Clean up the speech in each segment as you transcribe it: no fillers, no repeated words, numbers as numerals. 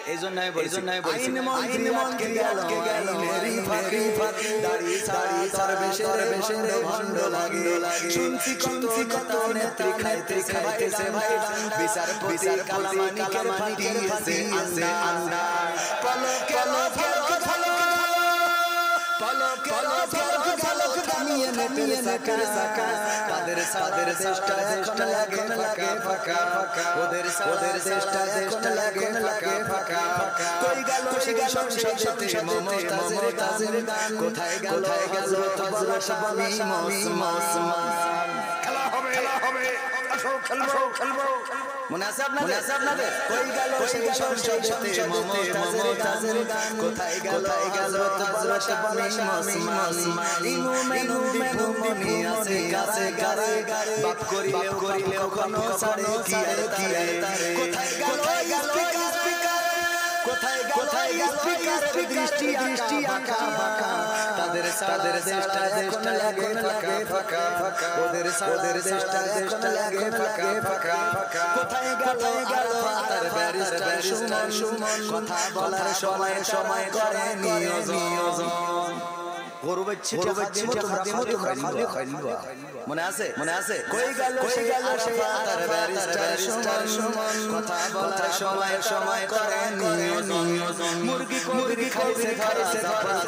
এইজন্যই বলছি আইন মন্ত্রী আটকে গেল আইনেরই ফাঁকে দাড়ি সারি তার বেশের ভণ্ড লাগে শুনছি কত নেত্রী খাইতেছে ভাই বিচারপতি কালামানিকে ফাটিয়েছে আন্ডা পলকে থামিয়ে নেটের সাকা তাদের চেষ্টা লাগে ফাঁকা ওদের চেষ্টা লাগে ফাঁকা কই গেল সেই সংসদে মমতাজের গান কোথায় গেল হযরত স্বামী মুসলমান খেলা হবে খেলবো মনে আছে আপনাদের কই গেল সেই সংসদে মমতাজের গান কোথায় গেল হযরত স্বামী মুসলমান ইনু মেনু মনি আছে কাছে গারে বাপ করিলেও কখনো ছাড়ে কি তারে কোথায় গেল কোথায় গেল দৃষ্টি আঁকা বাঁকা তাদের চেষ্টা লাগে ফাঁকা ওদের চেষ্টা লাগে ফাঁকা কোথায় গেল তার ব্যারিস্টার সুমন কথা বলার সময় করে নিয়োজন গরু বাচ্চা তোমরা খাইবা মনে আছে কই গেল তার ব্যারিস্টার সুমন কথা বলার সময় করে নিয়োজন মুরগি খাইছে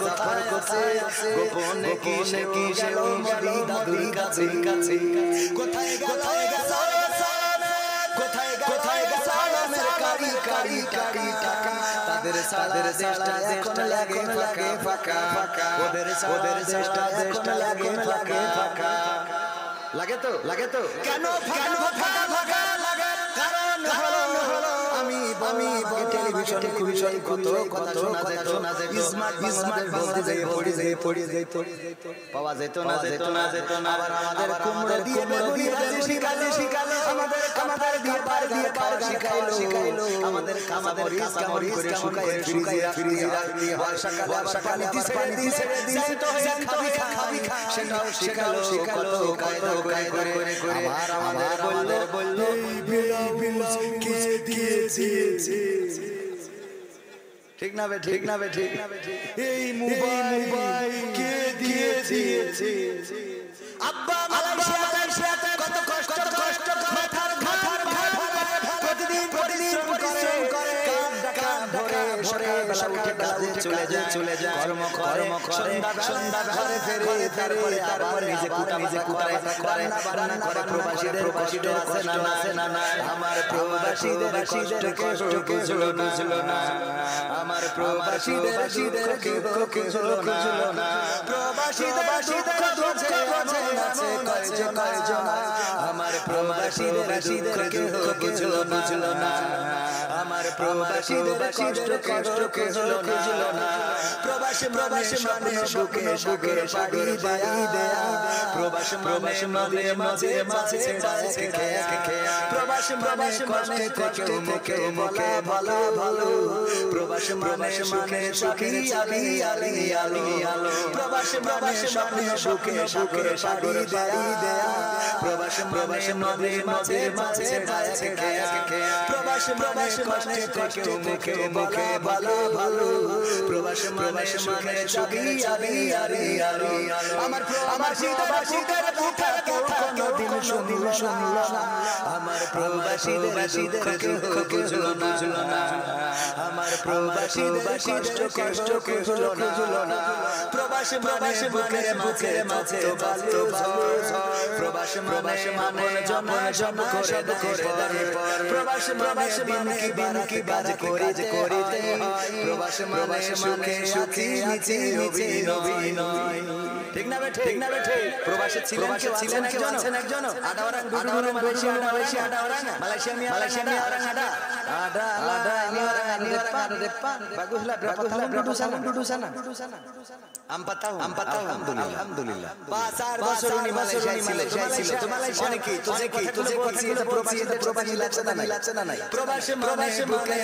কথা করছে গোপনে কি সে ওমরি দাদুর কাছে কোথায় গেল সালামের কারি টাকা তাদের চেষ্টা লাগে ফাঁকা ওদের চেষ্টা লাগে ফাঁকা লাগে তো কেন ফাঁকা লাগে কারণ হলো আমি টেলিভিশন কত কথা শোনা যেত স্মার্ট বলতে যাই পড়ে যাই পাওয়া যেত না আবার আমাদের কুমড়ো দিয়ে শিখালো আমাদের দিয়ে পার শিখাইলো আমাদের মরিচ করে শুকায় ফ্রিজে রাখি বর্ষাকালে পানি দিছে তো খাবি সেটাও শিখালো কায়দা করে আমাদের বলল বিলা কে দিয়েছে ঠিক না বে এই মোবাইল কে দিয়েছে আব্বা মালয়েশিয়াতে কত কষ্ট মাথার প্রতিদিন পরিশ্রম করে কাঁদ ধরে সকালে কাজে চলে যায় কর্ম করে সন্ধ্যা ঘরে ফেরে তারপরে নিজে রান্না করে প্রবাসীদের আছে না আমার প্রবাসীদের কষ্ট বুঝলো না আমার প্রবাসীদের বুঝলো না প্রবাসীদের দুঃখ বোঝে কয়জন আমার প্রবাসীদের বুঝলো না আমার প্রবাসীদের কষ্ট বুঝলো না প্রবাসী মানে বুকে দেয়া প্রবাসী মানে মাঝে খেয়া প্রবাসী কষ্টে থেকে মুখে ভালো প্রবাসী মানে সুখী আলো প্রবাসী বুকে দেয়া প্রবাসী মানে মাঝে খেয়া প্রবাসী কষ্টে থেকে মুখে ভালো প্রবাসী মানে সুখী আলো আমার প্রবাসীদের কথা কোনদিন শুনলো না আমার প্রবাসীদের দুঃখ বুঝলো না আমার প্রবাসীদের কষ্ট বুঝলো না প্রবাসী বুকে মাঝে তো ভালো প্রবাসী মানে জন করে দেয় প্রবাসী দিন কি বাজ করিতে প্রবাসী মানে সুখে আছে অভিনয় ঠিক না বে প্রবাসী ছিলেন একজন আডাওরাং মালয়েশিয়া বাগুহলা ডুডু সানা আলহামদুলিল্লাহ 5 বছর উনি মালয়েশিয়া ছিল তো মালয়েশিয়া কি তুঝে প্রবাসী লাগছে না নাই প্রবাসী বুকে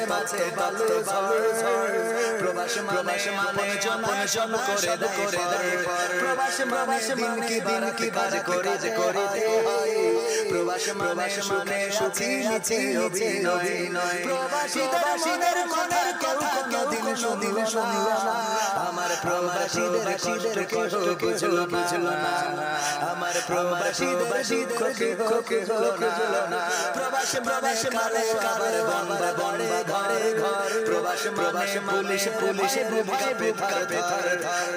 মাঝে ভালো প্রবাসী মানে জন করে দেয় প্রবাসী দিন কি কাজ করে হয় মানে সুখে নিচে অভিনয় প্রবাসীদের কথা কেউ কোনদিন শুনিল না আমার প্রবাসীদের কষ্ট বুঝলো না আমার প্রবাসীদের দুঃখ কেউ বুঝলো না প্রবাসী মানে কাবার বাবা বড়ে ঘরে ঘর প্রবাসী মানে পুলিশ ভয় কাঁপে থর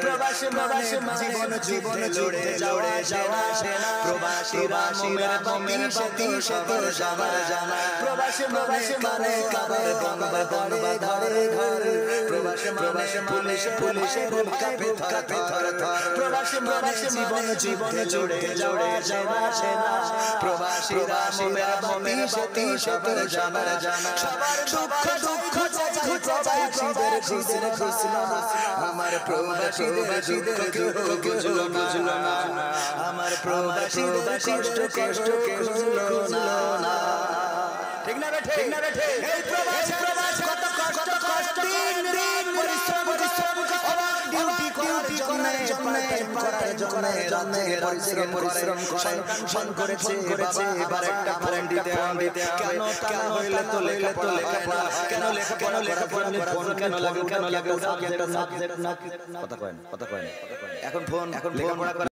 প্রবাসী মানে জীবন জুড়ে যাওয়া সেনা প্রবাসীরা মোমের গতি সবার জানা প্রবাসী মানে কাবার বাবা বড়ে ঘরে ঘর প্রবাসী মানে পুলিশের ভয় কাঁপে থর প্রবাসী মানে জীবন জুড়ে যাওয়া সেনা প্রবাসীরা মোমের গতি সবার জানা সবার দুঃখ প্রবাসীদের খুশি আমার প্রবাসীদের দুঃখ বুঝলো না আমার প্রবাসীদের কষ্ট বুঝলো না ঠিক না রে এই প্রবাস কত কষ্ট দিন পরিশ্রম ডিউটি করার জন্য পরিশ্রম করেছে এবার একটা ফোন দিতে কেন হইলে তো লেখাপড়া কেন লেখাপড়া ফোন কেন লাগে সাবজেক্ট না কথা কয় এখন ফোন লেখাপড়া